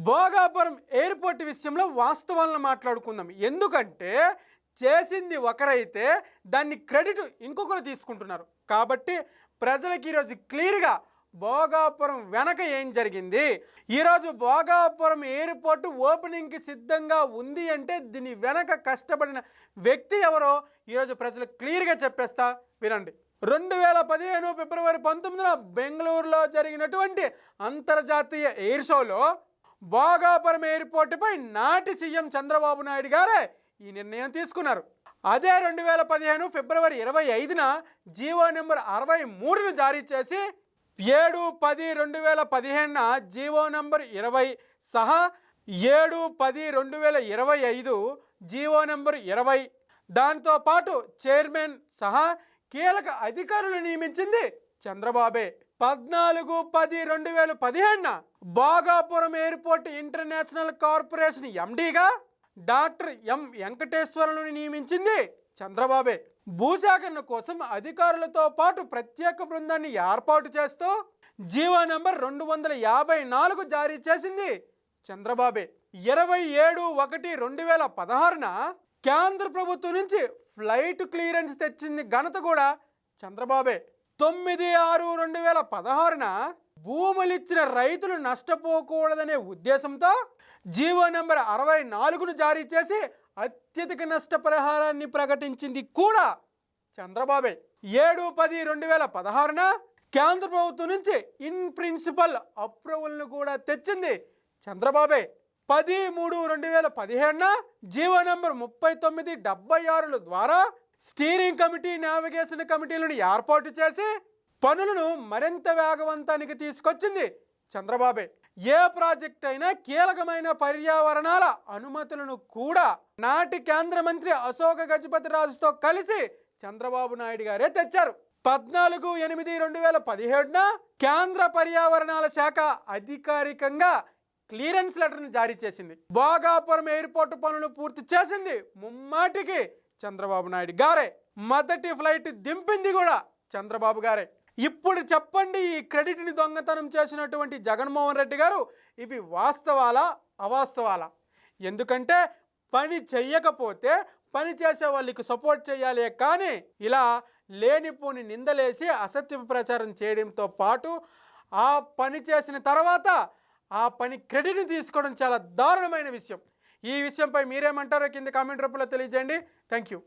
Bhogapuram airport విషయంలో వాస్తవాలను మాట్లాడుకుందాం. ఎందుకంటే చేసింది ఒకరైతే దాన్ని క్రెడిట్ ఇంకొకరు తీసుకుంటున్నారు. కాబట్టి ప్రజలకు ఈరోజు క్లియర్గా భోగాపురం వెనక ఏం జరిగింది, ఈరోజు భోగాపురం ఎయిర్పోర్ట్ ఓపెనింగ్కి సిద్ధంగా ఉంది అంటే దీని వెనక కష్టపడిన వ్యక్తి ఎవరో ఈరోజు ప్రజలకు క్లియర్గా చెప్పేస్తా, వినండి. 2015 ఫిబ్రవరి 19న బెంగళూరులో జరిగినటువంటి అంతర్జాతీయ ఎయిర్ షోలో భోగాపురం ఎయిర్పోర్టుపై నాటి సీఎం చంద్రబాబు నాయుడు గారే ఈ నిర్ణయం తీసుకున్నారు. అదే 2015 ఫిబ్రవరి 25న జీవో నెంబర్ 63ను జారీ చేసి 7/10/2015న జీవో నెంబర్ 20 సహా 7/10/2025 జీవో నెంబర్ 20 దాంతోపాటు చైర్మన్ సహా కీలక అధికారులు నియమించింది చంద్రబాబే. 14/10/2017న భోగాపురం ఎయిర్పోర్ట్ ఇంటర్నేషనల్ కార్పొరేషన్ ఎండీగా డాక్టర్ ఎం వెంకటేశ్వరులను నియమించింది చంద్రబాబే. భూసేకరణ కోసం అధికారులతో పాటు ప్రత్యేక బృందాన్ని ఏర్పాటు చేస్తూ జీవో నంబర్ 254 జారీ చేసింది చంద్రబాబే. 27/1/2016న కేంద్ర ప్రభుత్వం నుంచి ఫ్లైట్ క్లియరెన్స్ తెచ్చింది ఘనత కూడా చంద్రబాబే. 9/6/2016న భూములిచ్చిన రైతులు నష్టపోకూడదనే ఉద్దేశంతో జీవో నెంబర్ 64ను జారీ చేసి అత్యధిక నష్టపరిహారాన్ని ప్రకటించింది కూడా చంద్రబాబే. 7/10/2016న కేంద్ర ప్రభుత్వం నుంచి ఇన్ ప్రిన్సిపల్ అప్రూవల్ను కూడా తెచ్చింది చంద్రబాబే. 10/3/2017న జీవో నెంబర్ 3976 ద్వారా స్టీరింగ్ కమిటీ, నావిగేషన్ కమిటీలను ఏర్పాటు చేసి పనులను మరింత వేగవంతానికి తీసుకొచ్చింది చంద్రబాబే. ఏ ప్రాజెక్ట్ అయినా కీలకమైన పర్యావరణాల అనుమతులను కూడా నాటి కేంద్ర మంత్రి అశోక్ గజపతిరాజుతో కలిసి చంద్రబాబు నాయుడు గారే తెచ్చారు. 14/8/2017న కేంద్ర పర్యావరణాల శాఖ అధికారికంగా క్లియరెన్స్ లెటర్ను జారీ చేసింది. భోగాపురం ఎయిర్పోర్ట్ పనులు పూర్తి చేసింది ముమ్మాటికి చంద్రబాబు నాయుడు గారే. మొదటి ఫ్లైట్ దింపింది కూడా చంద్రబాబు గారే. ఇప్పుడు చెప్పండి, ఈ క్రెడిట్ని దొంగతనం చేసినటువంటి జగన్మోహన్ రెడ్డి గారు ఇవి వాస్తవాలా అవాస్తవాలా? ఎందుకంటే పని చెయ్యకపోతే పని చేసే వాళ్ళకి సపోర్ట్ చేయాలి, కానీ ఇలా లేనిపోని నిందలేసి అసత్య ప్రచారం చేయడంతో పాటు ఆ పని చేసిన తర్వాత ఆ పని క్రెడిట్ని తీసుకోవడం చాలా దారుణమైన విషయం. ఈ విషయంపై మీరేమంటారో కింద కామెంట్ రూపంలో తెలియజేయండి. Thank you.